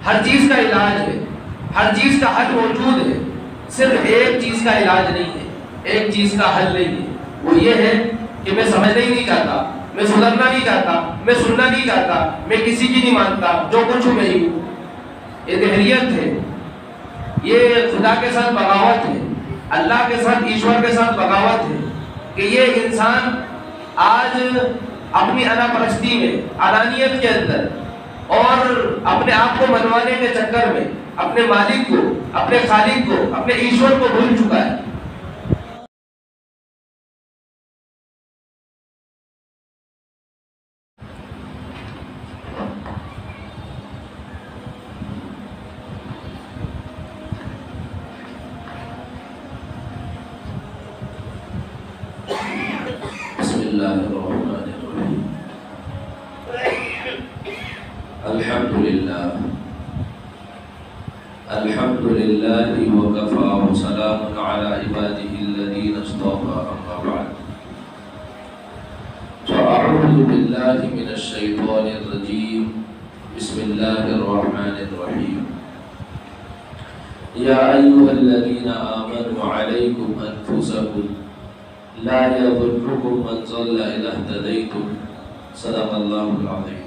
ہر چیز کا علاج ہے، ہر چیز کا حل موجود ہے، صرف ایک چیز کا علاج نہیں ہے، ایک چیز کا حل نہیں ہے۔ وہ یہ ہے کہ میں سمجھنا ہی نہیں چاہتا، میں سدھرنا نہیں چاہتا، میں سننا نہیں چاہتا، میں کسی کی نہیں مانتا، جو کچھ ہوں میں ہی ہوں۔ یہ دہریت ہے، یہ خدا کے ساتھ بغاوت ہے، اللہ کے ساتھ، ایشور کے ساتھ بغاوت ہے کہ یہ انسان آج اپنی انا پرستی میں، انانیت کے اندر اور اپنے آپ کو منوانے کے چکر میں اپنے مالک کو، اپنے خالق کو، اپنے ایشور کو بھول چکا ہے۔ بسم اللہ الرحمن الرحیم۔ الحمدللہ وکفی وسلام علی عبادہ الذین اصطفی، اما بعد فاعوذ باللہ من الشیطان الرجیم، بسم اللہ الرحمن الرحیم۔ یا ایھا الذین آمنوا علیکم انفسکم لا یضرکم من ضل اذا اہتدیتم، صدق اللہ العظیم۔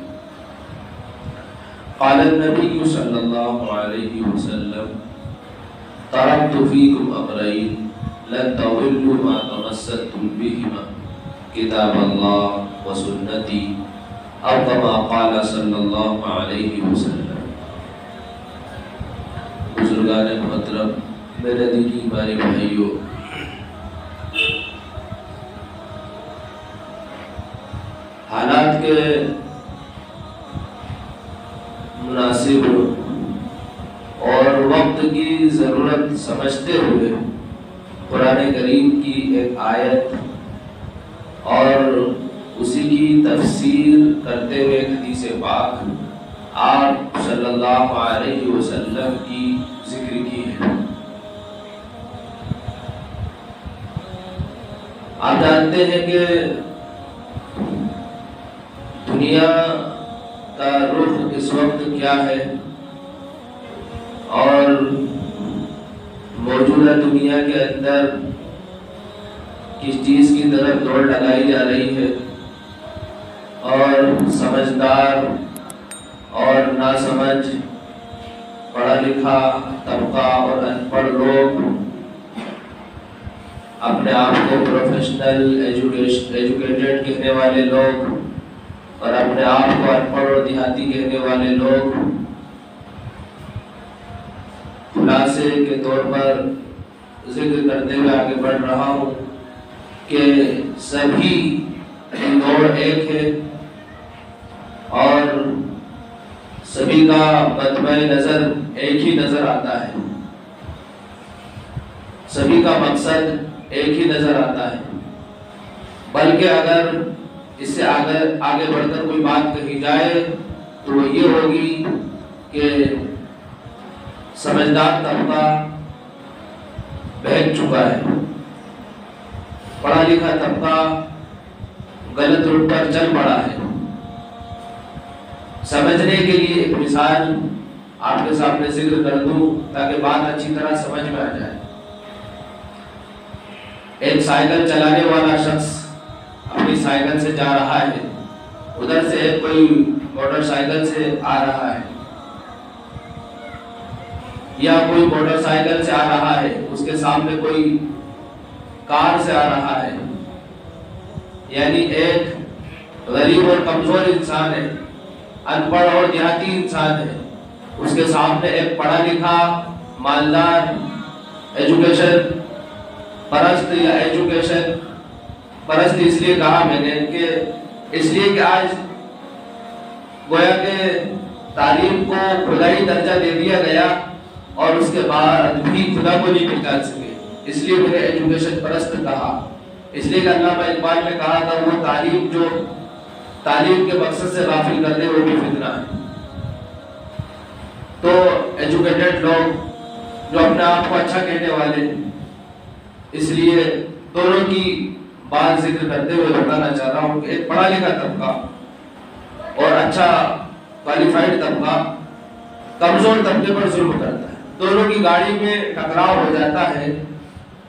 قال النبی صلی اللہ علیہ وسلم ترکت فیکم امرین لن تضلوا ما تمسکتم بہما کتاب اللہ و سنتی، او کما قال صلی اللہ علیہ وسلم۔ بزرگان محترم، میرے دینی ایمانی بھائیوں، حالات کے مناسب اور وقت کی ضرورت سمجھتے ہوئے قرآن کریم کی ایک آیت اور اسی کی تفسیر کرتے ہوئے ایک حدیث پاک آپ صلی اللہ علیہ وسلم کی ذکر کی ہے۔ آپ جانتے ہیں کہ دنیا کا رخ اس وقت کیا ہے اور موجودہ دنیا کے اندر کس چیز کی طرف دوڑ لگائی جا رہی ہے، اور سمجھدار اور ناسمجھ، پڑھا لکھا طبقہ اور ان پڑھ لوگ، اپنے آپ کو پروفیشنل ایجوکیٹڈ کہنے والے لوگ اور اپنے آپ کو ان پڑھ اور دیہاتی کہنے والے لوگ، خلاصے کے طور پر ذکر کرتے ہوئے آگے بڑھ رہا ہوں کہ سبھی کی دوڑ ایک ہے اور سبھی کا مطمع نظر ایک ہی نظر آتا ہے، سبھی کا مقصد ایک ہی نظر آتا ہے۔ بلکہ اگر اس سے آگے بڑھ کر کوئی بات کہی جائے تو وہ یہ ہوگی کہ سمجھدار طبقہ بہک چکا ہے، پڑھا لکھا طبقہ غلط روٹ پر چل پڑا ہے۔ سمجھنے کے لیے ایک مثال آپ کے سامنے ذکر کر دوں تاکہ بات اچھی طرح سمجھ میں آ جائے۔ ایک سائیکل چلانے والا شخص اپنی سائیکل سے جا رہا ہے، ادھر سے کوئی موٹر سائیکل سے آ رہا ہے یا کوئی موٹر سائیکل سے آ رہا ہے، اس کے سامنے کوئی کار سے آ رہا ہے، یعنی ایک غریب اور کمزور انسان ہے، ان پڑھ اور دیہاتی انسان ہے، اس کے سامنے ایک پڑھا لکھا مالدار ایجوکیشن پرست یا ایجوکیشن پرست اس لیے کہا میں نے کہ اس لیے کہ آج گویا کہ تعلیم کو خدائی درجہ دے دیا گیا اور اس کے بعد بھی خدا کو نہیں پہچان سکے، اس لیے میں نے ایجوکیشن پرست کہا۔ اس لیے کہ علامہ اقبال نے کہا تھا وہ تعلیم جو تعلیم کے مقصد سے غافل کر دے وہ بھی فتنہ ہے۔ تو ایجوکیٹڈ لوگ جو اپنے آپ کو اچھا کہنے والے، اس لیے دونوں کی بات ذکر کرتے ہوئے بتانا چاہ رہا ہوں کہ ایک پڑھا لکھا طبقہ اور اچھا کوالیفائڈ طبقہ کمزور طبقے پر ظلم کرتا ہے، دونوں کی گاڑی میں ٹکراؤ ہو جاتا ہے،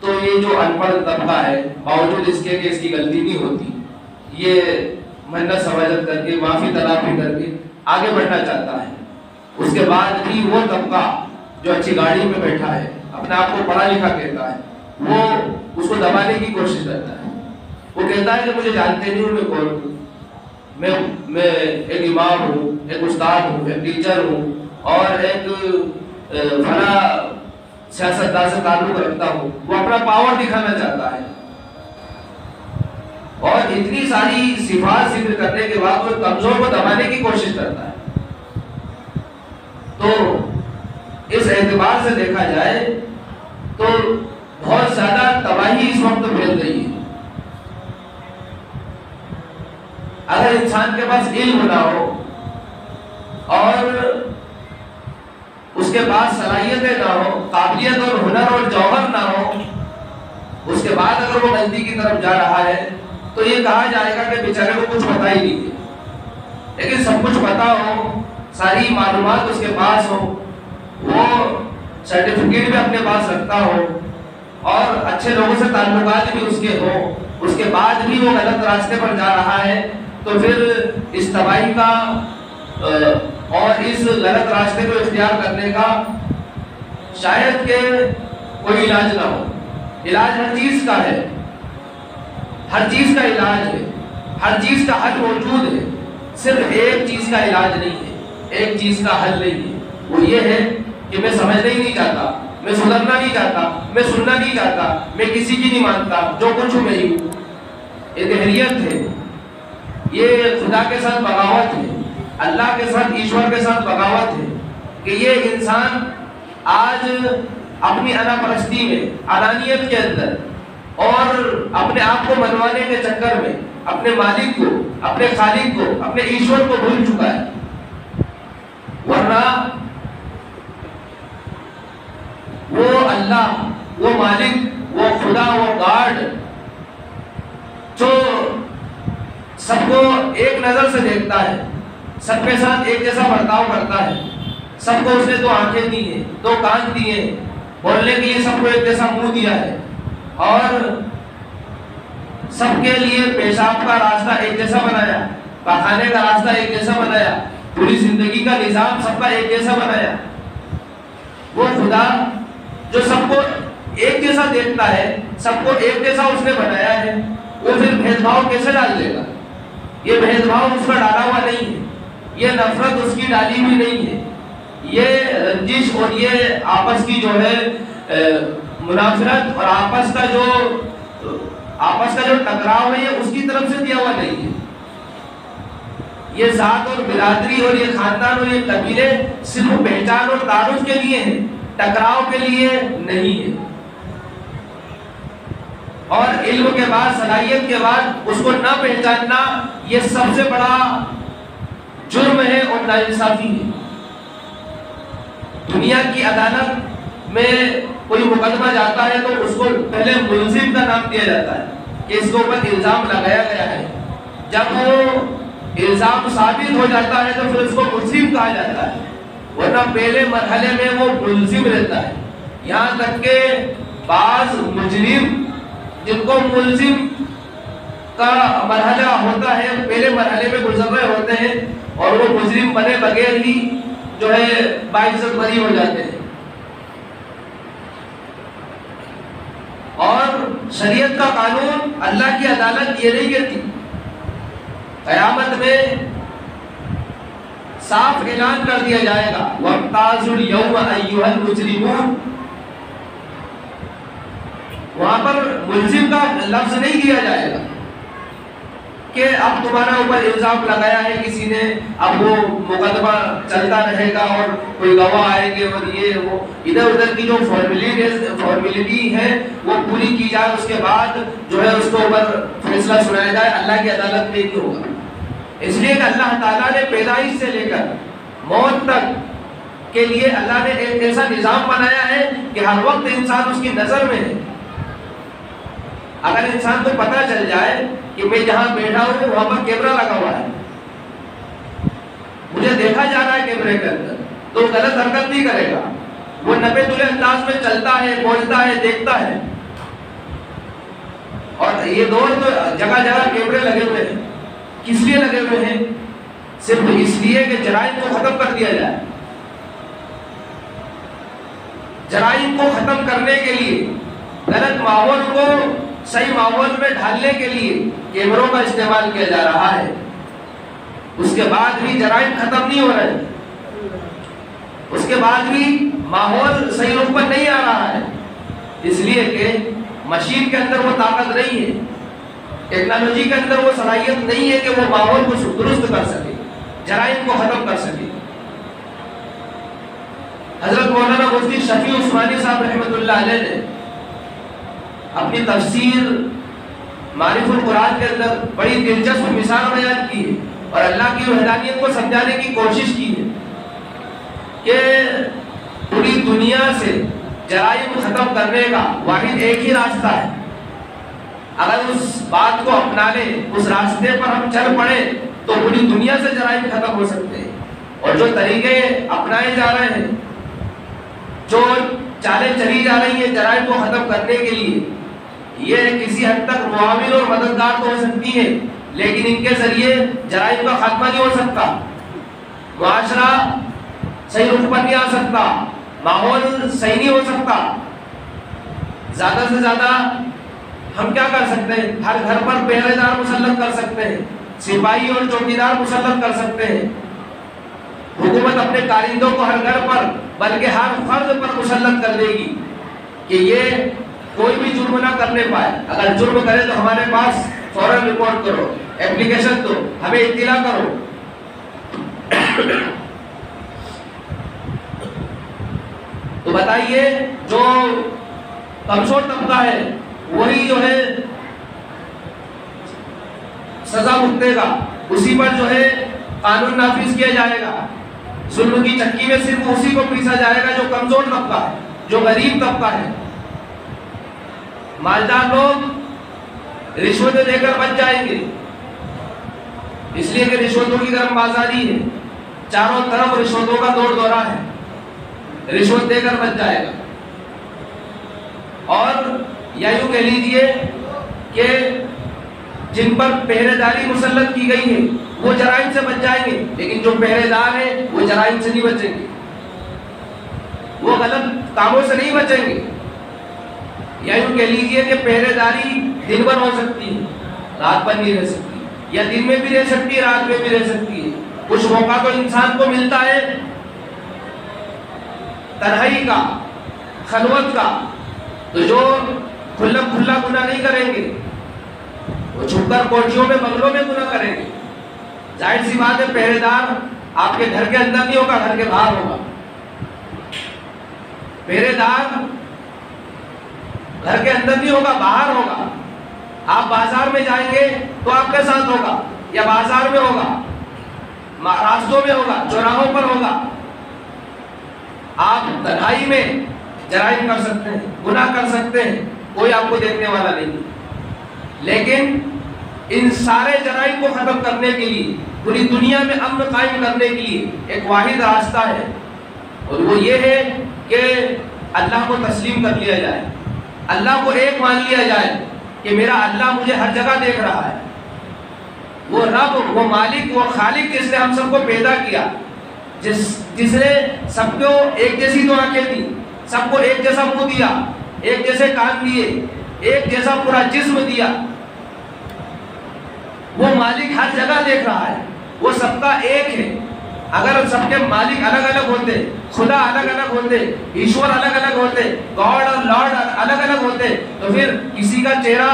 تو یہ جو ان پڑھ طبقہ ہے باوجود اس کے کہ اس کی غلطی نہیں ہوتی، یہ منت سماجت کر کے معافی تلافی کر کے آگے بڑھنا چاہتا ہے۔ اس کے بعد بھی وہ طبقہ جو اچھی گاڑی میں بیٹھا ہے، اپنے آپ کو پڑھا لکھا کہتا ہے، وہ اس کو دبانے کی کوشش کرتا ہے۔ وہ کہتا ہے کہ مجھے جانتے نہیں ہوں میں کون ہوں، میں ایک امام ہوں، ایک استاد ہوں، ایک ٹیچر ہوں، اور ایک فلاں سیاستدان سے تعلق رکھتا ہوں۔ وہ اپنا پاور دکھانا چاہتا ہے، اور اتنی ساری صفات ذکر کرنے کے بعد وہ کمزور کو دبانے کی کوشش کرتا ہے۔ تو اس اعتبار سے دیکھا جائے تو بہت زیادہ تباہی اس وقت پھیل رہی ہے۔ اگر انسان کے پاس علم نہ ہو اور اس کے پاس صلاحیتیں نہ ہو، قابلیت اور ہنر اور جوہر نہ ہو، اس کے بعد اگر وہ غلطی کی طرف جا رہا ہے تو یہ کہا جائے گا کہ بیچارے کو کچھ پتہ ہی نہیں ہے۔ لیکن سب کچھ پتہ ہو، ساری معلومات اس کے پاس ہو، وہ سرٹیفکیٹ بھی اپنے پاس رکھتا ہو، اور اچھے لوگوں سے تعلقات بھی اس کے ہو، اس کے بعد بھی وہ غلط راستے پر جا رہا ہے، تو پھر اس تباہی کا اور اس غلط راستے کو اختیار کرنے کا شاید کہ کوئی علاج نہ ہو۔ علاج ہر چیز کا ہے، ہر چیز کا علاج ہے، ہر چیز کا حل موجود ہے، صرف ایک چیز کا علاج نہیں ہے، ایک چیز کا حل نہیں ہے۔ وہ یہ ہے کہ میں سمجھنا ہی نہیں چاہتا، میں سدھرنا نہیں چاہتا، میں سننا نہیں چاہتا، میں کسی کی نہیں مانتا، جو کچھ ہوں میں ہی ہوں۔ یہ دہریت ہے، یہ خدا کے ساتھ بغاوت ہے، اللہ کے ساتھ، ایشور کے ساتھ بغاوت ہے، کہ یہ انسان آج اپنی انا پرستی میں، انانیت کے اندر، اور اپنے آپ کو منوانے کے چکر میں اپنے مالک کو، اپنے خالق کو، اپنے ایشور کو بھول چکا ہے۔ ورنہ وہ اللہ، وہ مالک، وہ خدا، وہ گاڈ جو سب کو ایک نظر سے دیکھتا ہے، سب کے ساتھ ایک جیسا برتاؤ کرتا ہے، سب کو اس نے دو آنکھیں دی ہیں، دو کان دیے ہیں، بولنے کے لیے سب کو ایک جیسا منہ دیا ہے، اور سب کے لیے پیشاب کا راستہ ایک جیسا بنایا، پخانے کا راستہ ایک جیسا بنایا، پوری زندگی کا نظام سب کا ایک جیسا بنایا۔ وہ خدا جو سب کو ایک جیسا دیکھتا ہے، سب کو ایک جیسا اس نے بنایا ہے، وہ پھر بھید بھاؤ کیسے ڈال دے گا؟ یہ بھید بھاؤ اس کا ڈالا ہوا نہیں ہے، یہ نفرت اس کی ڈالی ہوئی نہیں ہے، یہ رنجش اور یہ آپس کی جو ہے منافرت اور آپس کا جو ٹکراؤ ہے، یہ اس کی طرف سے دیا ہوا نہیں ہے۔ یہ ذات اور برادری اور یہ خاندان اور یہ قبیلے صرف پہچان اور تعارف کے لیے ہیں، ٹکراؤ کے لیے نہیں ہے۔ اور علم کے بعد، صلاحیت کے بعد اس کو نہ پہچاننا، یہ سب سے بڑا جرم ہے اور ناانصافی ہے۔ دنیا کی عدالت میں کوئی مقدمہ جاتا ہے تو اس کو پہلے ملزم کا نام دیا جاتا ہے کہ اس کے اوپر الزام لگایا گیا ہے۔ جب وہ الزام ثابت ہو جاتا ہے تو پھر اس کو ملزم کہا جاتا ہے، ورنہ پہلے مرحلے میں وہ ملزم رہتا ہے۔ یہاں تک کہ بعض مجرم جن کو ملزم کا مرحلہ ہوتا ہے، پہلے مرحلے میں گزر رہے ہوتے ہیں، اور وہ مجرم بنے بغیر ہی جو ہے باعزت بری ہو جاتے ہیں۔ اور شریعت کا قانون، اللہ کی عدالت یہ نہیں کہتی۔ قیامت میں صاف اعلان کر دیا جائے گا، وَامْتَازُوا الْيَوْمَ أَيُّهَا الْمُجْرِمُونَ۔ وہاں پر ملزم کا لفظ نہیں دیا جائے گا کہ اب تمہارا اوپر الزام لگایا ہے کسی نے، اب وہ مقدمہ چلتا رہے گا اور کوئی گواہ آئیں گے اور یہ وہ ادھر ادھر کی جو فارمیلٹی ہے وہ پوری کی جائے، اس کے بعد جو ہے اس کے اوپر فیصلہ سنایا جائے۔ اللہ کی عدالت میں نہیں ہوگا، اس لیے کہ اللہ تعالیٰ نے پیدائش سے لے کر موت تک کے لیے اللہ نے ایک ایسا نظام بنایا ہے کہ ہر وقت انسان اس کی نظر میں ہے۔ اگر انسان کو پتہ چل جائے کہ میں جہاں بیٹھا ہوں وہاں پر کیمرہ لگا ہوا ہے، مجھے دیکھا جا رہا ہے کیمرے کے اندر، تو غلط حرکت نہیں کرے گا، وہ نبے تلے انداز میں چلتا ہے، بولتا ہے، دیکھتا ہے. اور یہ دور تو جگہ جگہ کیمرے لگے ہوئے ہیں. کس لیے لگے ہوئے ہیں؟ صرف اس لیے کہ جرائم کو ختم کر دیا جائے. جرائم کو ختم کرنے کے لیے، غلط ماحول کو صحیح ماحول میں ڈھالنے کے لیے کیمروں کا استعمال کیا جا رہا ہے. اس کے بعد بھی جرائم ختم نہیں ہو رہے، اس کے بعد بھی ماحول صحیح رخ پر نہیں آ رہا ہے. اس لیے کہ مشین کے اندر وہ طاقت نہیں ہے، ٹیکنالوجی کے اندر وہ صلاحیت نہیں ہے کہ وہ ماحول کو درست کر سکے، جرائم کو ختم کر سکے. حضرت مولانا مفتی شفیع عثمانی صاحب رحمۃ اللہ علیہ نے اپنی تفسیر معرف القرآن کے اندر بڑی دلچسپ مثال بیان کی ہے اور اللہ کی وحدانیت کو سمجھانے کی کوشش کی ہے کہ پوری دنیا سے جرائم ختم کرنے کا واحد ایک ہی راستہ ہے. اگر اس بات کو اپنا لیں، اس راستے پر ہم چل پڑے تو پوری دنیا سے جرائم ختم ہو سکتے ہیں. اور جو طریقے اپنائے جا رہے ہیں، جو چالیں چلی جا رہی ہیں جرائم کو ختم کرنے کے لیے، یہ کسی حد تک معاون اور مددگار تو ہو سکتی ہیں، لیکن ان کے ذریعے جرائم کا خاتمہ نہیں ہو سکتا، معاشرہ صحیح رخ پر نہیں آ سکتا، ماحول صحیح نہیں ہو سکتا. زیادہ سے زیادہ ہم کیا کر سکتے ہیں؟ ہر گھر پر پہرے دار مسلط کر سکتے ہیں، سپاہی اور چوکیدار مسلط کر سکتے ہیں. حکومت اپنے کارندوں کو ہر گھر پر بلکہ ہر فرد پر مسلط کر دے گی کہ یہ کوئی بھی جرم نہ کرنے پائے. اگر جرم کرے تو ہمارے پاس فوراً رپورٹ کرو، اپلیکیشن دو، ہمیں اطلاع کرو. تو بتائیے جو کمزور طبقہ ہے وہی جو ہے سزا بھگتے گا، اسی پر جو ہے قانون نافذ کیا جائے گا. ظلم کی چکی میں صرف اسی کو پیسا جائے گا جو کمزور طبقہ ہے، جو غریب طبقہ ہے. مالدار لوگ رشوتیں دے کر بچ جائیں گے، اس لیے کہ رشوتوں کی گرم بازاری ہے، چاروں طرف رشوتوں کا دور دورہ ہے، رشوت دے کر بچ جائے گا. اور یا یوں کہہ لیجئے کہ جن پر پہرے داری مسلط کی گئی ہے وہ جرائم سے بچ جائیں گے، لیکن جو پہرے دار ہیں وہ جرائم سے نہیں بچیں گے، وہ غلط کاموں سے نہیں بچیں گے. یا یوں کہہ لیجئے کہ پہرے داری دن بھر ہو سکتی ہے، رات بھر نہیں رہ سکتی، یا دن میں بھی رہ سکتی ہے، رات میں بھی رہ سکتی ہے. کچھ موقع تو انسان کو ملتا ہے تنہائی کا، خلوت کا، تو جو کھلا گناہ نہیں کریں گے، وہ چھپ کر کوٹھیوں میں بنگلوں میں گناہ کریں گے. ظاہر سی بات ہے پہرے دار آپ کے گھر کے اندر نہیں ہوگا، گھر کے باہر ہوگا. پہرے دار گھر کے اندر نہیں ہوگا، باہر ہوگا. آپ بازار میں جائیں گے تو آپ کے ساتھ ہوگا، یا بازار میں ہوگا، راستوں میں ہوگا، چوراہوں پر ہوگا. آپ تنہائی میں جرائم کر سکتے ہیں، گناہ کر سکتے ہیں، کوئی آپ کو دیکھنے والا نہیں. لیکن ان سارے جرائم کو ختم کرنے کے لیے، پوری دنیا میں امن قائم کرنے کے لیے ایک واحد راستہ ہے، اور وہ یہ ہے کہ اللہ کو تسلیم کر لیا جائے، اللہ کو ایک مان لیا جائے کہ میرا اللہ مجھے ہر جگہ دیکھ رہا ہے. وہ رب، وہ مالک، وہ خالق جس نے ہم سب کو پیدا کیا، جس نے سب کو ایک جیسی دو آنکھیں دی، سب کو ایک جیسا منہ دیا، ایک جیسے کان دیے، ایک جیسا پورا جسم دیا، وہ مالک ہر جگہ دیکھ رہا ہے، وہ سب کا ایک ہے. اگر سب کے مالک الگ الگ ہوتے، خدا الگ الگ ہوتے، ایشور الگ الگ ہوتے، گاڈ اور لارڈ الگ الگ ہوتے، تو پھر کسی کا چہرہ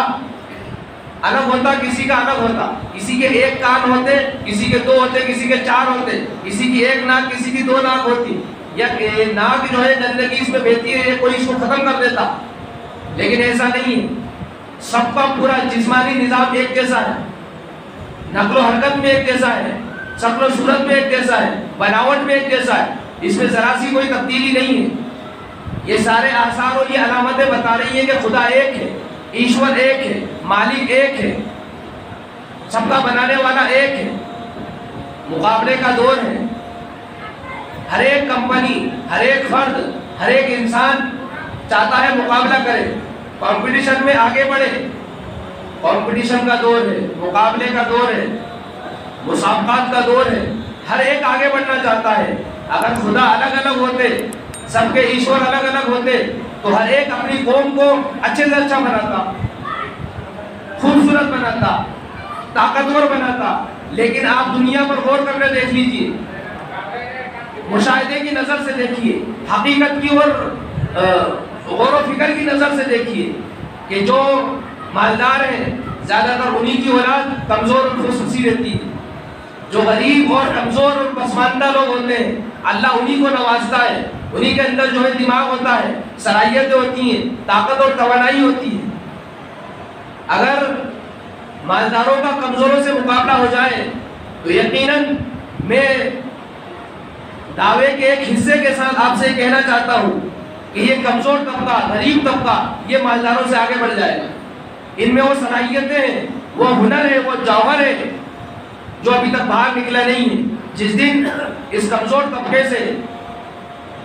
الگ ہوتا، کسی کا الگ ہوتا. کسی کے ایک کان ہوتے، کسی کے دو ہوتے، کسی کے چار ہوتے، کسی کی ایک ناک، کسی کی دو ناک ہوتی، یا ناک جو ہے گندگی اس میں بہتی ہے، کوئی اس کو ختم کر دیتا. لیکن ایسا نہیں ہے، سب کا پورا جسمانی نظام ایک جیسا ہے، نقل و حرکت میں ایک جیسا ہے، شکل و صورت میں ایک جیسا ہے، بناوٹ میں ایک جیسا ہے، اس میں ذرا سی کوئی تبدیلی نہیں ہے. یہ سارے آثار اور یہ علامتیں بتا رہی ہیں کہ خدا ایک ہے، ایشور ایک ہے، مالک ایک ہے، سب کا بنانے والا ایک ہے. مقابلے کا دور ہے، ہر ایک کمپنی، ہر ایک فرد، ہر ایک انسان چاہتا ہے مقابلہ کرے، کمپٹیشن میں آگے بڑھے۔ کمپٹیشن کا دور ہے، مقابلے کا دور ہے، مسابقات کا دور ہے، ہر ایک آگے بڑھنا چاہتا ہے۔ اگر خدا الگ الگ ہوتے، سب کے ایشور الگ الگ ہوتے، تو ہر ایک اپنی قوم کو اچھے سے اچھا بناتا، خوبصورت بناتا، طاقتور بناتا۔ لیکن آپ دنیا پر غور کرنے دیکھ لیجئے، مشاہدے کی نظر سے دیکھیے، حقیقت کی اور غور و فکر کی نظر سے دیکھیے کہ جو مالدار ہیں زیادہ تر انہی کی اولاد کمزور اور خصوصی رہتی ہے۔ جو غریب اور کمزور اور پسماندہ لوگ ہوتے ہیں اللہ انہی کو نوازتا ہے، انہی کے اندر جو ہے دماغ ہوتا ہے، صلاحیتیں ہوتی ہیں، طاقت اور توانائی ہوتی ہے۔ اگر مالداروں کا کمزوروں سے مقابلہ ہو جائے تو یقیناً میں دعوے کے ایک حصے کے ساتھ آپ سے کہنا چاہتا ہوں کہ یہ کمزور طبقہ، غریب طبقہ یہ مالداروں سے آگے بڑھ جائے گا۔ ان میں وہ صلاحیتیں ہیں، وہ ہنر ہے، وہ جوہر ہے جو ابھی تک باہر نکلا نہیں ہے۔ جس دن اس کمزور طبقے سے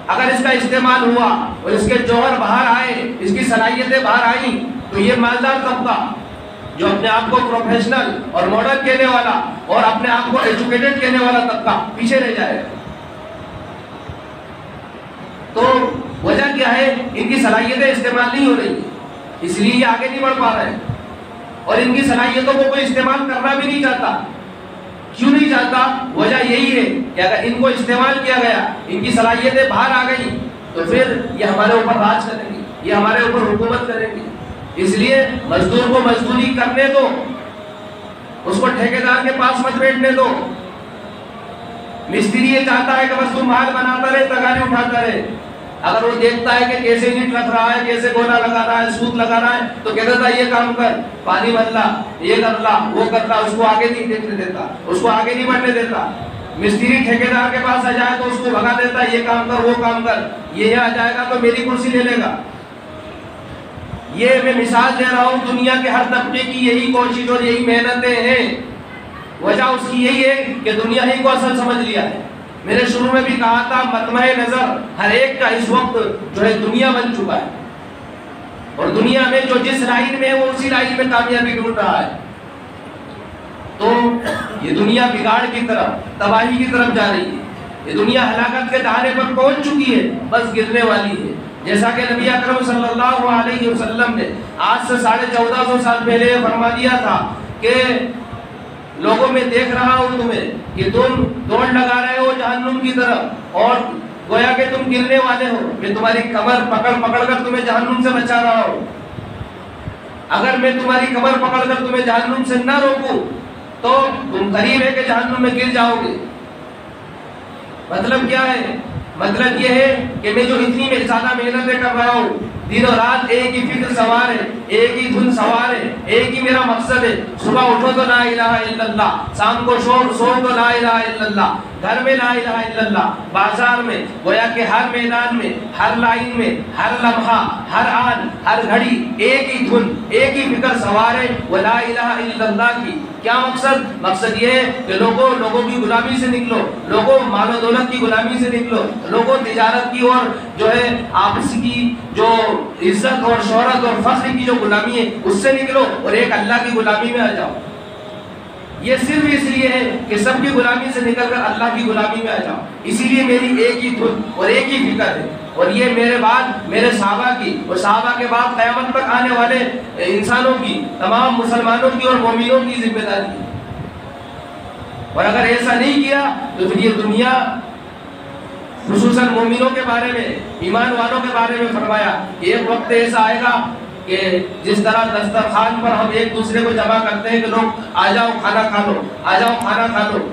اگر اس کا استعمال ہوا اور اس کے جوہر باہر آئے، اس کی صلاحیتیں باہر آئیں، تو یہ مالدار طبقہ جو اپنے آپ کو پروفیشنل اور ماڈرن کہنے والا اور اپنے آپ کو ایجوکیٹڈ کہنے والا طبقہ پیچھے رہ جائے گا۔ تو وجہ کیا ہے؟ ان کی صلاحیتیں استعمال نہیں ہو رہی، اس لیے یہ آگے نہیں بڑھ پا رہے ہیں، اور ان کی صلاحیتوں کو کوئی استعمال کرنا بھی نہیں چاہتا۔ کیوں نہیں چاہتا؟ وجہ یہی ہے کہ اگر ان کو استعمال کیا گیا، ان کی صلاحیتیں باہر آ گئی، تو پھر یہ ہمارے اوپر راج کریں گی، یہ ہمارے اوپر حکومت کریں گی۔ اس لیے مزدور کو مزدوری کرنے دو، اس کو ٹھیکیدار کے پاس مت بیٹھنے دو۔ مستری یہ چاہتا ہے کہ بس تم مال بناتا رہے، تگانے اٹھاتا رہے۔ اگر وہ دیکھتا ہے کہ کیسے نیٹ رکھ رہا ہے، کیسے گولا لگا رہا ہے، سوت لگا رہا ہے، تو کہتا تھا یہ کام کر، پانی بدلا، یہ کر لا، وہ کر لا، اس کو آگے نہیں دیکھنے دیتا، اس کو آگے نہیں بڑھنے دیتا۔ مستری ٹھیکیدار کے پاس آ جائے تو اس کو بھگا دیتا ہے، یہ کام کر، وہ کام کر، یہ یہاں آ جائے گا تو میری کرسی لے لے گا۔ یہ میں مثال دے رہا ہوں، دنیا کے ہر طبقے کی یہی کوشش اور یہی محنتیں ہیں۔ وجہ اس کی یہی ہے کہ دنیا ہی کو اصل سمجھ لیا ہے۔ میں نے شروع میں بھی کہا تھا، مطمع نظر ہر ایک کا اس وقت جو ہے دنیا بن چکا ہے، اور دنیا میں جو جس لائن میں ہے وہ اسی لائن میں کامیابی ڈھونڈ رہا ہے۔ تو یہ دنیا بگاڑ کی طرف، تباہی کی طرف جا رہی ہے، یہ دنیا ہلاکت کے دہانے پر پہنچ چکی ہے، بس گرنے والی ہے۔ جیسا کہ نبی اکرم صلی اللہ علیہ وسلم نے آج سے 1450 سال پہلے فرما دیا تھا کہ لوگوں میں دیکھ رہا ہوں تمہیں کہ تم دوڑ لگا رہے ہو جہنم کی طرف، اور گویا کہ تم گرنے والے ہو، میں تمہاری کمر پکڑ پکڑ کر تمہیں جہنم سے بچا رہا ہوں۔ اگر میں تمہاری کمر پکڑ کر تمہیں جہنم سے نہ روکوں تو تم قریب ہے کہ جہنم میں گر جاؤ گے۔ مطلب کیا ہے؟ مطلب یہ ہے کہ میں جو اتنی میں زیادہ محنتیں کر رہا ہوں، دن و رات ایک ہی فکر سوار ہے، ایک ہی دھن سوار ہے، ایک ہی میرا مقصد ہے، صبح اٹھو تو لا الہ الا اللہ، شام کو سو تو لا الہ الا اللہ، گھر میں لا الہ الا اللہ، بازار میں، گویا کہ ہر میدان میں، ہر لائن میں، ہر لمحہ، ہر آن، ہر گھڑی ایک ہی دھن، ایک ہی فکر سوار ہے، وہ لا الہ الا اللہ کی۔ کیا مقصد؟ مقصد یہ ہے کہ لوگوں کی غلامی سے نکلو، لوگوں مال و دولت کی غلامی سے نکلو، لوگوں تجارت کی اور جو ہے آپس کی جو عزت اور شہرت اور فخر کی جو غلامی ہے اس سے نکلو، اور ایک اللہ کی غلامی میں آ جاؤ۔ یہ صرف اس لیے ہے کہ سب کی غلامی سے نکل کر اللہ کی غلامی میں آ جاؤ۔ اسی لیے میری ایک ہی دھن اور ایک ہی فکر ہے، اور یہ میرے بعد میرے صحابہ کی اور صحابہ کے بعد قیامت تک آنے والے انسانوں کی، تمام مسلمانوں کی اور مومنوں کی ذمہ داری ہے۔ اور اگر ایسا نہیں کیا تو پھر یہ دنیا، خصوصاً مومنوں کے بارے میں، ایمان والوں کے بارے میں فرمایا کہ ایک وقت ایسا آئے گا کہ جس طرح دسترخوان پر ہم ایک دوسرے کو جمع کرتے ہیں کہ لوگ آ جاؤ کھانا کھا لو، آ جاؤ کھانا کھا لو،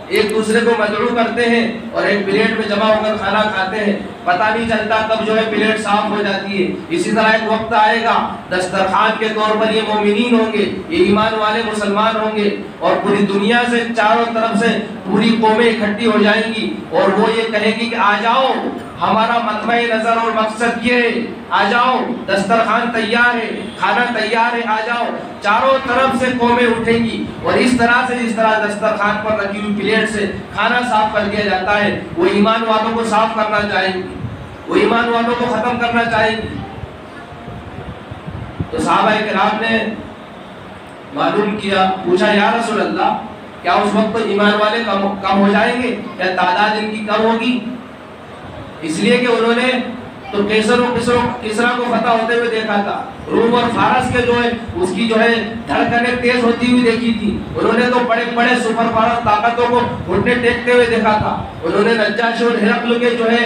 ایک دوسرے کو مدعو کرتے ہیں اور ایک پلیٹ میں جمع ہو کر کھانا کھاتے ہیں، پتہ نہیں چلتا کب جو ہے پلیٹ صاف ہو جاتی ہے۔ اسی طرح ایک وقت آئے گا دسترخوان کے طور پر یہ مومنین ہوں گے، یہ ایمان والے مسلمان ہوں گے، اور پوری دنیا سے چاروں طرف سے پوری قومیں اکٹھی ہو جائیں گی، اور وہ یہ کہے گی کہ آ جاؤ ہمارا مطمع نظر اور مقصد یہ ہے، آ جاؤ دسترخوان تیار ہے، کھانا تیار ہے، آ جاؤ۔ چاروں طرف سے قومیں اٹھیں گی اور اس طرح سے جس طرح دسترخوان پر رکھی ہوئی پلیٹ سے کھانا صاف کر دیا جاتا ہے، وہ ایمان والوں کو صاف کرنا چاہیں گی، وہ ایمان والوں کو ختم کرنا چاہیں گی۔ تو صحابہ کرام نے معلوم کیا، پوچھا یا رسول اللہ کیا اس وقت تو ایمان والے کم ہو جائیں گے، کیا تعداد ان کی کم ہوگی؟ اس لیے کہ انہوں نے تو کسرا کو فتح ہوتے ہوئے دیکھا تھا، روم اور فارس کے جو ہے اس کی جو ہے دھڑکنیں تیز ہوتی ہوئی دیکھی تھی، انہوں نے تو بڑے بڑے سپر پاور طاقتوں کو گھٹنے ٹیکتے ہوئے دیکھا تھا، انہوں نے نجاشی اور ہرقل کے جو ہے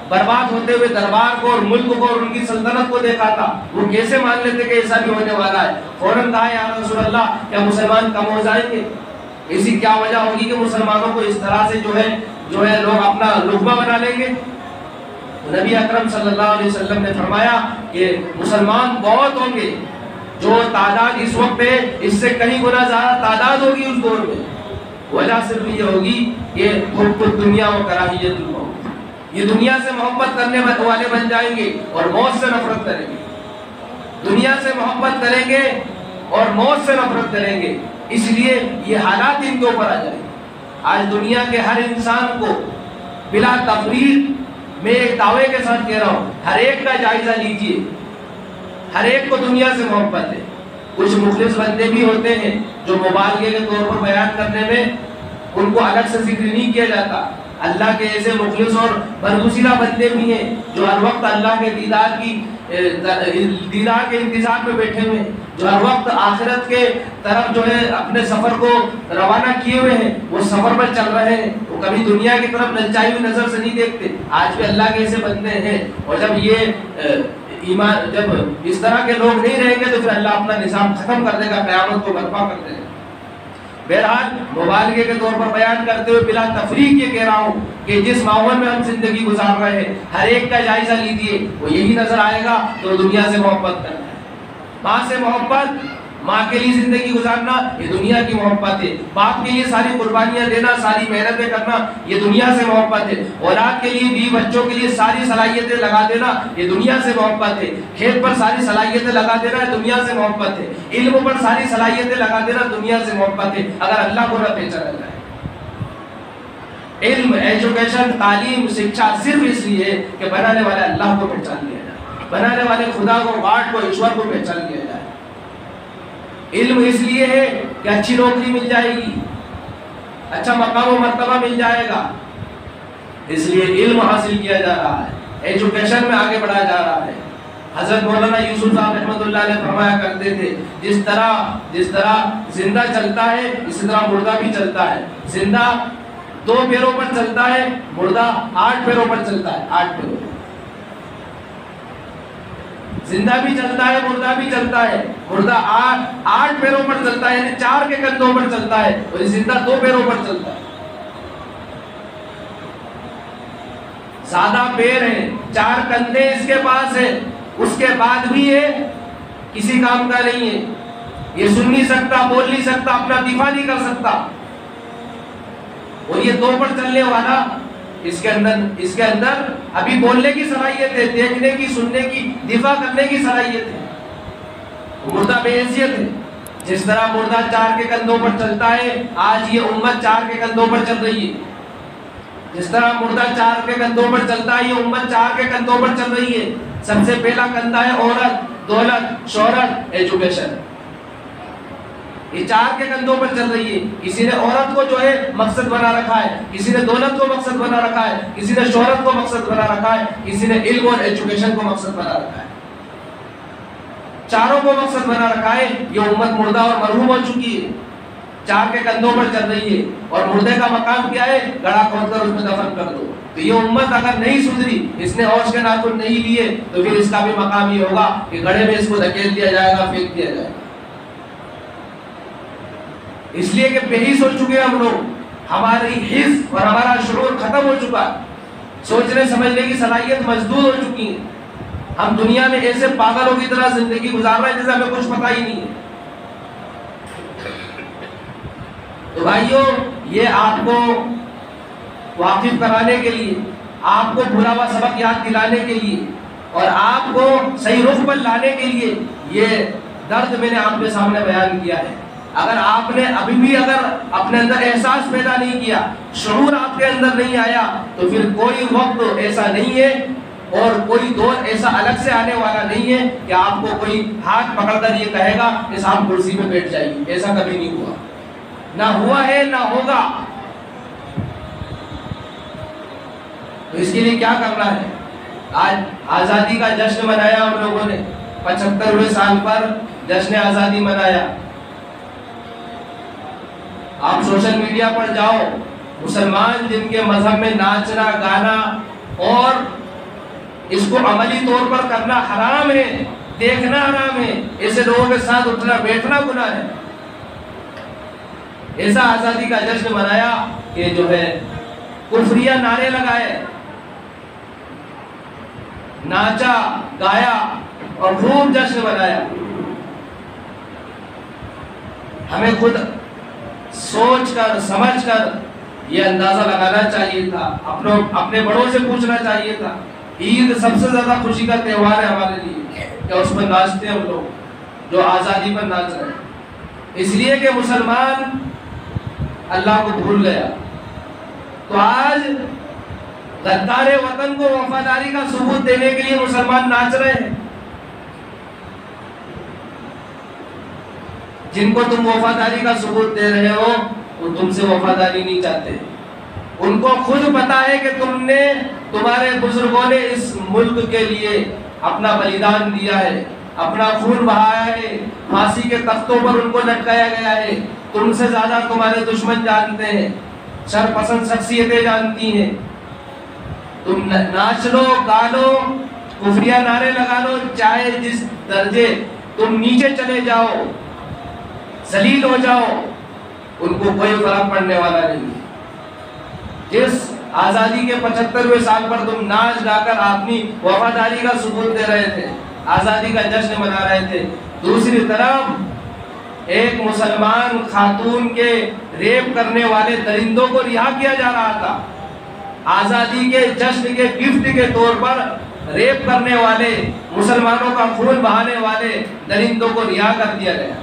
برباد ہوتے ہوئے دربار کو اور ملک کو اور ان کی سلطنت کو دیکھا تھا، وہ کیسے مان لیتے کہ ایسا بھی ہونے والا ہے؟ فوراً کہا یا رسول اللہ کیا مسلمان کم ہو جائیں گے؟ اسی کیا وجہ ہوگی کہ مسلمانوں کو اس طرح سے جو ہے لوگ اپنا لقمہ بنا لیں گے؟ نبی اکرم صلی اللہ علیہ وسلم نے فرمایا کہ مسلمان بہت ہوں گے، جو تعداد اس وقت ہے اس سے کہیں گنا زیادہ تعداد ہوگی اس دور میں۔ وجہ صرف یہ ہوگی کہ حب الدنیا و کراہیت الموت، یہ دنیا سے محبت کرنے والے بن جائیں گے اور موت سے نفرت کریں گے، دنیا سے محبت کریں گے اور موت سے نفرت کریں گے، اس لیے یہ حالات ان کے اوپر آ جائیں گے۔ آج دنیا کے ہر انسان کو بلا تفریق میں ایک دعوے کے ساتھ کہہ رہا ہوں، ہر ایک کا جائزہ لیجئے، ہر ایک کو دنیا سے محبت ہے۔ کچھ مخلص بندے بھی ہوتے ہیں جو مبالغے کے طور پر بیان کرنے میں ان کو الگ سے ذکر نہیں کیا جاتا، اللہ کے ایسے مخلص اور برگزیدہ بندے بھی ہیں جو ہر وقت اللہ کے دیدار کے انتظار میں بیٹھے ہوئے ہیں، جو ہر وقت آخرت کے طرف جو ہے اپنے سفر کو روانہ کیے ہوئے ہیں، وہ سفر پر چل رہے ہیں، وہ کبھی دنیا کی طرف للچائی ہوئی نظر سے نہیں دیکھتے۔ آج بھی اللہ کے ایسے بندے ہیں، اور جب جب اس طرح کے لوگ نہیں رہیں گے تو پھر اللہ اپنا نظام ختم کر دے گا، قیامت کو برپا کر دے گا۔ بہرحال مبالغے کے طور پر بیان کرتے ہوئے بلا تفریق یہ کہہ رہا ہوں کہ جس ماحول میں ہم زندگی گزار رہے ہیں ہر ایک کا جائزہ لیجیے، وہ یہی نظر آئے گا تو دنیا سے محبت کرنا ہے، ماں سے محبت، ماں کے لیے زندگی گزارنا یہ دنیا کی محبت ہے، باپ کے لیے ساری قربانیاں دینا، ساری محنتیں کرنا یہ دنیا سے محبت ہے، اولاد کے لیے بیوی بچوں کے لیے ساری صلاحیتیں لگا دینا یہ دنیا سے محبت ہے، کھیت پر ساری صلاحیتیں لگا دینا یہ دنیا سے محبت ہے، علم پر ساری صلاحیتیں لگا دینا دنیا سے محبت ہے، اگر اللہ کو نہ پہچانا جائے۔ علم، ایجوکیشن، تعلیم، شکشا صرف اس لیے کہ بنانے والے اللہ کو پہچان لیا جائے، بنانے والے خدا کو، گاڈ کو، ایشور کو پہچان لیا جائے۔ علم اس لیے ہے کہ اچھی نوکری مل جائے گی، اچھا مقام و مرتبہ مل جائے گا، اس لیے علم حاصل کیا جا رہا ہے، ایجوکیشن میں آگے بڑھا جا رہا ہے۔ حضرت مولانا یوسف صاحب رحمۃ اللہ علیہ فرمایا کرتے تھے جس طرح زندہ چلتا ہے اسی طرح مردہ بھی چلتا ہے، زندہ 2 پیروں پر چلتا ہے، مردہ 8 پیروں پر چلتا ہے، 8 پیروں پر، زندہ بھی چلتا ہے مردہ بھی چلتا ہے، مردہ 8 پیروں پر چلتا ہے یعنی 4 کے کندھوں پر چلتا ہے، اور زندہ 2 پیروں پر چلتا ہے۔ زیادہ پیر ہیں، 4 کندھے اس کے پاس ہیں، اس کے بعد بھی یہ کسی کام کا نہیں ہے، یہ سن نہیں سکتا، بول نہیں سکتا، اپنا دفاع نہیں کر سکتا، اور یہ 2 پر چلنے والا اس کے اندر ابھی بولنے کی صلاحیت ہے، دیکھنے کی، سننے کی، دفاع کرنے کی صلاحیت ہے، مردہ بے حیثیت ہے۔ جس طرح مردہ 4 کے کندھوں پر چلتا ہے، آج یہ امت 4 کے کندھوں پر چل رہی ہے، جس طرح مردہ 4 کے کندھوں پر چلتا ہے، یہ امت 4 کے کندھوں پر چل رہی ہے۔ سب سے پہلا کندھا ہے عورت، دولت، شہرت، ایجوکیشن، یہ 4 کے کندھوں پر چل رہی ہے۔ کسی نے عورت کو جو ہے مقصد بنا رکھا ہے، کسی نے دولت کو مقصد بنا رکھا ہے، کسی نے شہرت کو مقصد بنا رکھا ہے، کسی نے علم اور ایجوکیشن کو مقصد بنا رکھا ہے، چاروں کو مقصد بنا رکھا ہے۔ یہ امت مردہ اور مرحوم ہو چکی ہے، 4 کے کندھوں پر چل رہی ہے، اور مردے کا مقام کیا ہے؟ گڑھا کھود کر اس میں دفن کر دو۔ تو یہ امت اگر نہیں سدھری، اس نے ہوش کے ناخن نہیں لیے، تو پھر اس کا بھی مقام یہ ہوگا کہ گڑھے میں اس کو دھکیل دیا جائے گا، پھینک دیا جائے گا۔ اس لیے کہ بےحیث ہو چکے ہیں ہم لوگ، ہماری حس اور ہمارا شعور ختم ہو چکا ہے، سوچنے سمجھنے کی صلاحیت مسدود ہو چکی ہے۔ ہم دنیا میں ایسے پاگلوں کی طرح زندگی گزار رہے ہیں جیسے ہمیں کچھ پتہ ہی نہیں ہے۔ تو بھائیو، یہ آپ کو واقف کرانے کے لیے آپ کو برا ہوا سبق یاد دلانے کے لیے اور آپ کو صحیح رخ پر لانے کے لیے یہ درد میں نے آپ کے سامنے بیان کیا ہے. اگر آپ نے ابھی بھی اگر اپنے اندر احساس پیدا نہیں کیا، شعور آپ کے اندر نہیں آیا، تو پھر کوئی وقت ایسا نہیں ہے اور کوئی دور ایسا الگ سے آنے والا نہیں ہے کہ آپ کو کوئی ہاتھ پکڑ کر یہ کہے گا کہ صاحب کرسی پہ بیٹھ جائیے. ایسا کبھی نہیں ہوا، نہ ہوا ہے نہ ہوگا. تو اس کے لیے کیا کرنا ہے؟ آج آزادی کا جشن منایا ہم لوگوں نے، 75ویں سال پر جشن آزادی منایا. آپ سوشل میڈیا پر جاؤ، مسلمان جن کے مذہب میں ناچنا گانا اور اس کو عملی طور پر کرنا حرام ہے، دیکھنا حرام ہے، ایسے لوگوں کے ساتھ اٹھنا بیٹھنا گناہ ہے، ایسا آزادی کا جشن منایا کہ جو ہے کفریہ نعرے لگائے، ناچا گایا اور خوب جشن منایا. ہمیں خود سوچ کر سمجھ کر یہ اندازہ لگانا چاہیے تھا، اپنے بڑوں سے پوچھنا چاہیے تھا. عید سب سے زیادہ خوشی کا تہوار ہے ہمارے لیے، کہ اس پر ناچتے ہیں ہم لوگ، جو آزادی پر ناچ رہے ہیں، اس لیے کہ مسلمان اللہ کو بھول گیا. تو آج غدار وطن کو وفاداری کا ثبوت دینے کے لیے مسلمان ناچ رہے ہیں. جن کو تم وفاداری کا ثبوت دے رہے ہو وہ تم سے وفاداری نہیں چاہتے. ان کو خود پتا ہے کہ تمہارے بزرگوں نے اس ملک کے لیے اپنا بلیدان دیا ہے، اپنا خون بہایا ہے، پھانسی کے تختوں پر ان کو لٹکایا گیا ہے. تم سے زیادہ تمہارے دشمن جانتے ہیں، شر پسند شخصیتیں جانتی ہیں. تم ناچ لو، گا لو، کفریہ نعرے لگا لو، چاہے جس درجے تم نیچے چلے جاؤ، ذلیل ہو جاؤ، ان کو کوئی فرق پڑنے والا نہیں. جس آزادی کے 75ویں سال پر تم ناچ گا کر اپنی وفاداری کا ثبوت دے رہے تھے، آزادی کا جشن منا رہے تھے، دوسری طرف ایک مسلمان خاتون کے ریپ کرنے والے درندوں کو رہا کیا جا رہا تھا. آزادی کے جشن کے گفٹ کے طور پر ریپ کرنے والے، مسلمانوں کا خون بہانے والے درندوں کو رہا کر دیا گیا.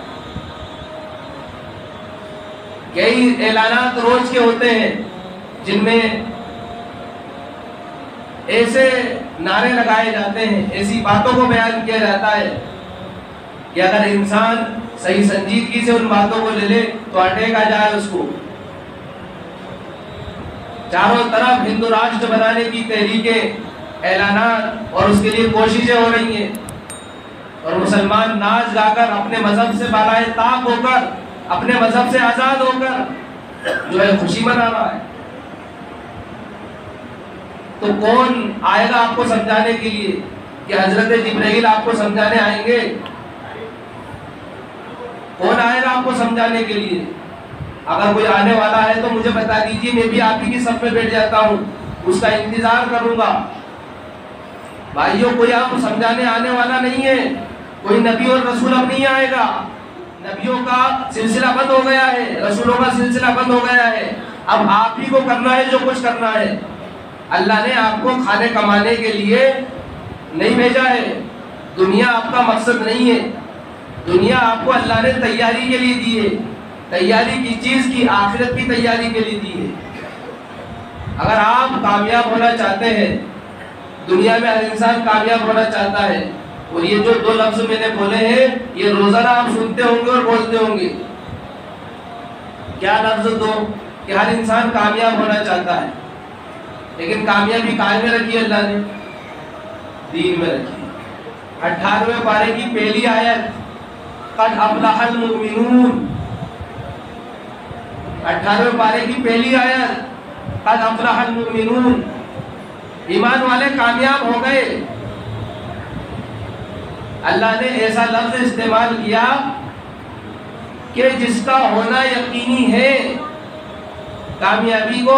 کئی اعلانات روز کے ہوتے ہیں جن میں ایسے نعرے لگائے جاتے ہیں، ایسی باتوں کو بیان کیا جاتا ہے کہ اگر انسان صحیح سنجیدگی سے ان باتوں کو لے لے تو اٹیک آ جائے اس کو. چاروں طرف ہندو راشٹر بنانے کی تحریکیں، اعلانات اور اس کے لیے کوششیں ہو رہی ہیں، اور مسلمان ناچ گا کر اپنے مذہب سے بالائے طاق ہو کر، اپنے مذہب سے آزاد ہو کر جو ہے خوشی منا رہا ہے. تو کون آئے گا آپ کو سمجھانے کے لیے؟ کہ حضرت جبرائیل آپ کو سمجھانے آئیں گے؟ کون آئے گا آپ کو سمجھانے کے لیے؟ اگر کوئی آنے والا ہے تو مجھے بتا دیجیے، میں بھی آپ ہی کی صف میں بیٹھ جاتا ہوں، اس کا انتظار کروں گا. بھائیوں، کوئی آپ کو سمجھانے آنے والا نہیں ہے، کوئی نبی اور رسول اب نہیں آئے گا. نبیوں کا سلسلہ بند ہو گیا ہے، رسولوں کا سلسلہ بند ہو گیا ہے. اب آپ ہی کو کرنا ہے جو کچھ کرنا ہے. اللہ نے آپ کو کھانے کمانے کے لیے نہیں بھیجا ہے، دنیا آپ کا مقصد نہیں ہے. دنیا آپ کو اللہ نے تیاری کے لیے دی ہے، تیاری کی چیز کی آخرت کی تیاری کے لیے دی ہے. اگر آپ کامیاب ہونا چاہتے ہیں، دنیا میں ہر انسان کامیاب ہونا چاہتا ہے، اور یہ جو دو لفظ میں نے بولے ہیں یہ روزانہ آپ سنتے ہوں گے اور بولتے ہوں گے. کیا لفظ دو؟ کہ ہر انسان کامیاب ہونا چاہتا ہے، لیکن کامیابی کائے میں رکھی اللہ نے؟ دین میں رکھی. 18ویں پارے کی پہلی آیت، قد افلح المؤمنون. 18ویں پارے کی پہلی آیت، قد افلح المؤمنون. ایمان والے کامیاب ہو گئے. اللہ نے ایسا لفظ استعمال کیا کہ جس کا ہونا یقینی ہے. کامیابی کو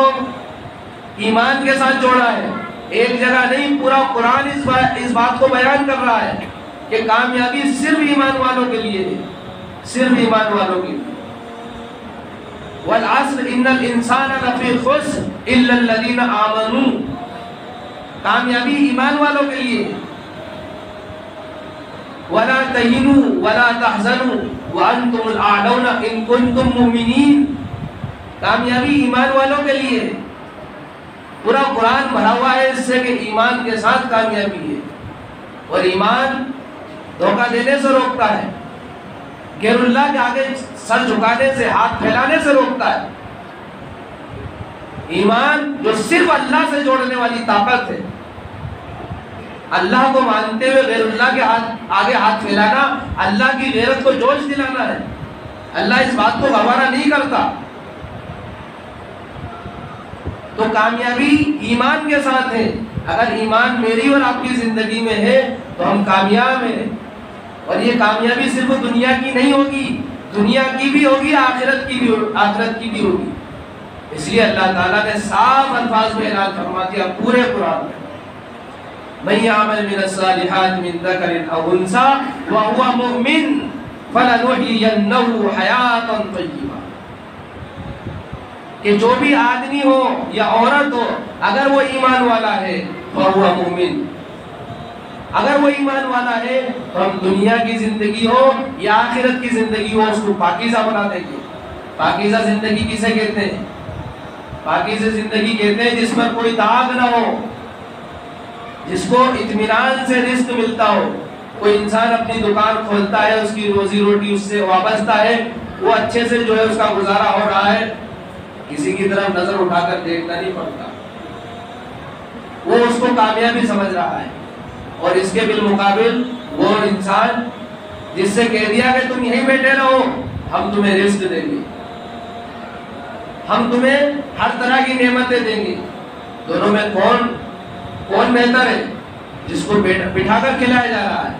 ایمان کے ساتھ جوڑا ہے. ایک جگہ نہیں، پورا قرآن اس بات کو بیان کر رہا ہے کہ کامیابی صرف ایمان والوں کے لیے ہے، صرف ایمان والوں کے لیے. والعصر ان الانسان لفی خسر الا الذین آمنوا. کامیابی ایمان والوں کے لیے. وَلَا تَهِنُوا وَلَا تَحْزَنُوا وَأَنْتُمُ الْأَعْلَوْنَ إِن كُنتُم مُؤْمِنِينَ. کامیابی ایمان والوں کے لیے. پورا قرآن بھرا ہوا ہے اس سے کہ ایمان کے ساتھ کامیابی ہے. اور ایمان دھوکہ دینے سے روکتا ہے, غیر اللہ کے آگے سر جھکانے سے, ہاتھ پھیلانے سے روکتا ہے. ایمان جو صرف اللہ سے جوڑنے والی طاقت ہے. اللہ کو مانتے ہوئے غیر اللہ کے آگے ہاتھ پھیلانا اللہ کی غیرت کو جوش دلانا ہے. اللہ اس بات کو گوارا نہیں کرتا. تو کامیابی ایمان کے ساتھ ہے. اگر ایمان میری اور آپ کی زندگی میں ہے تو ہم کامیاب ہیں. اور یہ کامیابی صرف دنیا کی نہیں ہوگی, دنیا کی بھی ہوگی, آخرت کی بھی ہوگی. اس لیے اللہ تعالیٰ نے صاف الفاظ میں اعلان فرما دیا پورے قرآن میں, مَن يَعْمَلْ مِنَ الصَّالِحَاتِ مِن ذَكَرٍ أَوْ أُنثَىٰ وَهُوَ مُؤْمِنٌ فَلَنُحْيِيَنَّهُ حَيَاةً طَيِّبَةً. کہ جو بھی آدمی ہو یا عورت ہو, اگر وہ ایمان والا ہے فَهُوَ مُؤْمِن, اگر وہ ایمان والا ہے تو ہم دنیا کی زندگی ہو یا آخرت کی زندگی ہو اس کو پاکیزہ بنا دیں گے. پاکیزہ زندگی کسے کہتے ہیں؟ پاکیزہ زندگی کہتے ہیں جس پر کوئی داغ نہ ہو, جس کو اطمینان سے رزق ملتا ہو. کوئی انسان اپنی دکان کھولتا ہے, اس کی روزی روٹی اس سے وابستہ ہے, وہ اچھے سے جو ہے اس کا گزارا ہو رہا ہے, کسی کی طرف نظر اٹھا کر دیکھنا نہیں پڑتا, وہ اس کو کامیابی سمجھ رہا ہے. اور اس کے بالمقابل وہ انسان جس سے کہہ دیا کہ تم یہیں بیٹھے رہو, ہم تمہیں رزق دیں گے, ہم تمہیں ہر طرح کی نعمتیں دیں گے. دونوں میں کون بہتر ہے؟ جس کو بٹھا کر کھلایا جا رہا ہے.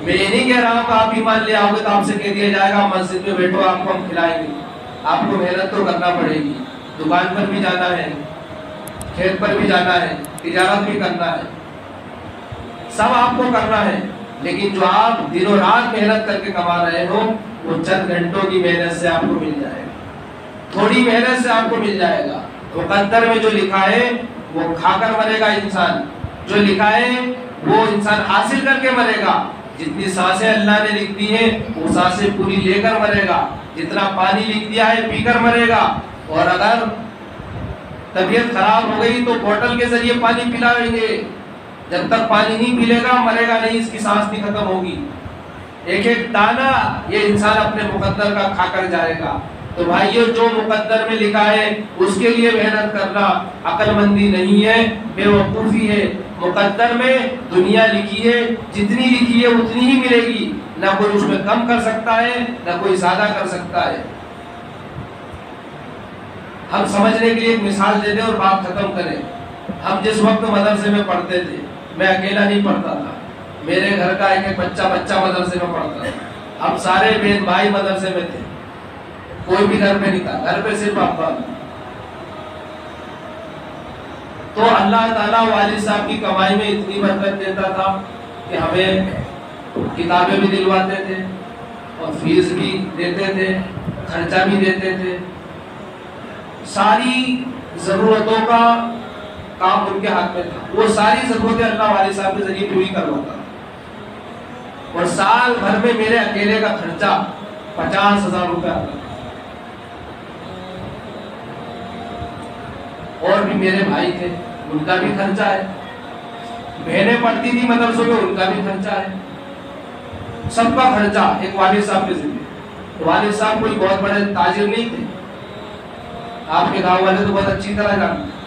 میں یہ نہیں کہہ رہا ہوں کہ آپ ایمان لے آؤ گے تو آپ سے کہہ دیا جائے گا مسجد میں بیٹھو آپ کو ہم کھلائیں گے. آپ کو محنت تو کرنا پڑے گی, دکان پر بھی جانا ہے, کھیت پر بھی جانا ہے, تجارت بھی کرنا ہے, سب آپ کو کرنا ہے. لیکن جو آپ دن و رات محنت کر کے کما رہے ہو وہ چند گھنٹوں کی محنت سے آپ کو مل جائے گا, تھوڑی محنت سے آپ کو مل جائے گا. مقدر میں جو لکھا ہے وہ کھا کر مرے گا انسان, جو لکھا ہے وہ انسان حاصل کر کے مرے گا. جتنی سانسیں اللہ نے لکھ دی ہیں وہ سانسیں پوری لے کر مرے گا, جتنا پانی لکھ دیا ہے پی کر مرے گا. اور اگر طبیعت خراب ہو گئی تو بوتل کے ذریعے پانی پلائیں گے, جب تک پانی نہیں پلے گا مرے گا نہیں, اس کی سانس نہیں ختم ہوگی. ایک ایک دانہ یہ انسان اپنے مقدر کا کھا کر جائے گا. تو بھائیو جو مقدر میں لکھا ہے اس کے لیے محنت کرنا عقل مندی نہیں ہے, بے وقوفی ہے. مقدر میں دنیا لکھی ہے, جتنی لکھی ہے اتنی ہی ملے گی, نہ کوئی اس میں کم کر سکتا ہے نہ کوئی زیادہ کر سکتا ہے. ہم سمجھنے کے لیے ایک مثال دے دیں اور بات ختم کریں. ہم جس وقت مدرسے میں پڑھتے تھے, میں اکیلا نہیں پڑھتا تھا, میرے گھر کا ایک بچہ مدرسے میں پڑھتا تھا. ہم سارے بہن بھائی مدرسے میں تھے, کوئی بھی گھر پہ نہیں تھا, گھر پہ صرف ابا. تو اللہ تعالیٰ والد صاحب کی کمائی میں اتنی برکت دیتا تھا کہ ہمیں کتابیں بھی دلواتے تھے اور فیس بھی دیتے تھے, خرچہ بھی دیتے تھے. ساری ضرورتوں کا کام ان کے ہاتھ میں تھا, وہ ساری ضرورتیں اللہ والد صاحب کے ذریعے پوری کرواتا. اور سال بھر میں میرے اکیلے کا خرچہ 50,000 روپے آتا تھا. اور بھی میرے بھائی تھے, ان کا بھی خرچہ ہے, بہنیں پڑھتی تھی مدرسوں میں, ان کا بھی خرچہ ہے. سب کا خرچہ ایک والد صاحب کے ذمہ. والد صاحب کوئی بہت بڑے تاجر نہیں تھے, آپ کے گاؤں والے تو بہت اچھی طرح جانتے.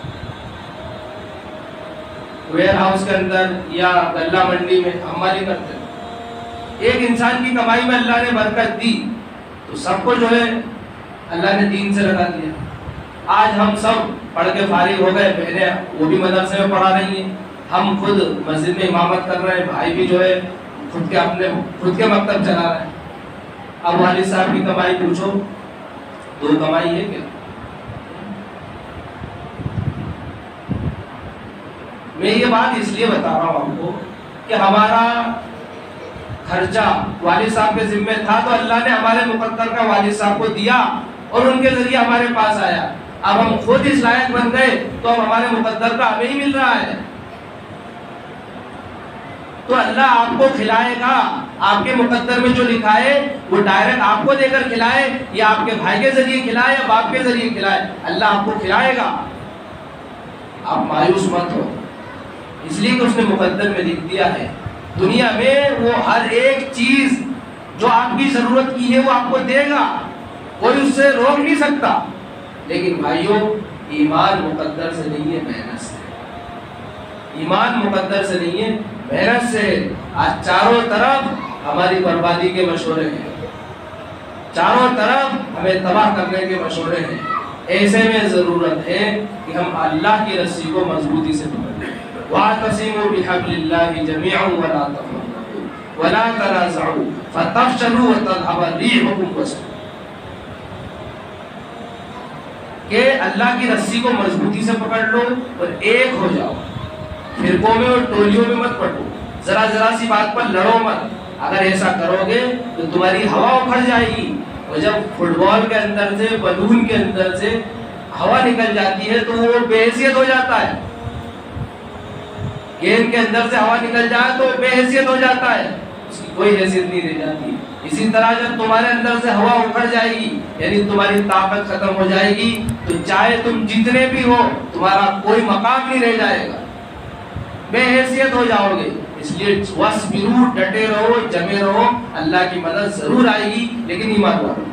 ویئر ہاؤس کے اندر یا غلہ منڈی میں ہماری کرتے. ایک انسان کی کمائی میں اللہ نے برکت دی تو سب کو جو ہے اللہ نے دین سے لگا دیا. آج ہم سب پڑھ کے فارغ ہو گئے, بہنیں وہ بھی مدرسے میں پڑھا رہی ہیں, ہم خود مسجد میں امامت کر رہے ہیں, بھائی بھی جو ہے خود کے مکتب چلا رہے ہیں. اب والد صاحب کی کمائی پوچھو تو کمائی ہے کیا؟ میں یہ بات اس لیے بتا رہا ہوں آپ کو کہ ہمارا خرچہ والد صاحب کے ذمہ تھا تو اللہ نے ہمارے مقدر کا والد صاحب کو دیا اور ان کے ذریعے ہمارے پاس آیا. اب ہم خود اس لائق بن گئے تو اب ہمارے مقدر کا ہمیں ہی مل رہا ہے. تو اللہ آپ کو کھلائے گا. آپ کے مقدر میں جو لکھا ہے وہ ڈائریکٹ آپ کو دے کر کھلائے یا آپ کے بھائی کے ذریعے کھلائے یا باپ کے ذریعے کھلائے, اللہ آپ کو کھلائے گا. آپ مایوس مت ہو, اس لیے کہ اس نے مقدر میں لکھ دیا ہے. دنیا میں وہ ہر ایک چیز جو آپ کی ضرورت کی ہے وہ آپ کو دے گا, کوئی اس سے روک نہیں سکتا. لیکن بھائیوں, ایمان مقدر سے نہیں ہے, محنت سے. ایمان مقدر سے نہیں ہے, محنت سے. آج چاروں طرف ہماری بربادی کے مشورے ہیں, چاروں طرف ہمیں تباہ کرنے کے مشورے ہیں. ایسے میں ضرورت ہے کہ ہم اللہ کی رسی کو مضبوطی سے پکڑیں. وَاعْتَصِمُوا بِحَبْلِ اللَّهِ جَمِيعًا وَلَا تَفَرَّقُوا وَلَا تَنَازَعُوا فَتَفْشَلُوا وَتَذْهَبَ رِيحُكُمْ وَاسْبِرُوا. کہ اللہ کی رسی کو مضبوطی سے پکڑ لو اور ایک ہو جاؤ, فرقوں میں اور ٹولیوں میں مت پڑو, ذرا سی بات پر لڑو مت. اگر ایسا کرو گے تو تمہاری ہوا اکھڑ جائے گی, اور جب فٹ بال کے اندر سے, بلون کے اندر سے ہوا نکل جاتی ہے تو وہ بے حیثیت ہو جاتا ہے. گیند کے اندر سے ہوا نکل جائے تو بے حیثیت ہو جاتا ہے, اس کی کوئی حیثیت نہیں رہ جاتی. اسی طرح جب تمہارے اندر سے ہوا اکھڑ جائے گی, یعنی تمہاری طاقت ختم ہو جائے گی, تو چاہے تم جتنے بھی ہو تمہارا کوئی مقام نہیں رہ جائے گا, بے حیثیت ہو جاؤ گے. اس لیے وَاسْبِرُوا, ڈٹے رہو, جمے رہو, اللہ کی مدد ضرور آئے گی. لیکن ایمان والوں,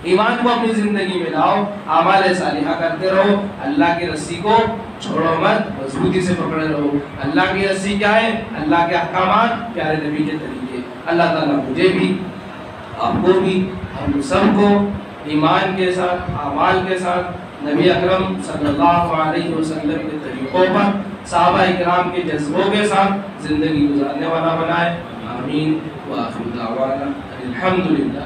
ایمان کو اپنی زندگی میں لاؤ, اعمال صالحہ کرتے رہو, اللہ کی رسی کو چھوڑو مت, مضبوطی سے پکڑے رہو. اللہ کی رسی کیا ہے؟ اللہ کے احکامات, پیارے نبی کے طریقے. اللہ تعالیٰ مجھے بھی, آپ کو بھی, ہم سب کو ایمان کے ساتھ, اعمال کے ساتھ, نبی اکرم صلی اللہ علیہ وسلم کے طریقوں پر, صحابہ اکرام کے جذبوں کے ساتھ زندگی گزارنے والا بنائے. آمین. وآخر دعوانا الحمدللہ.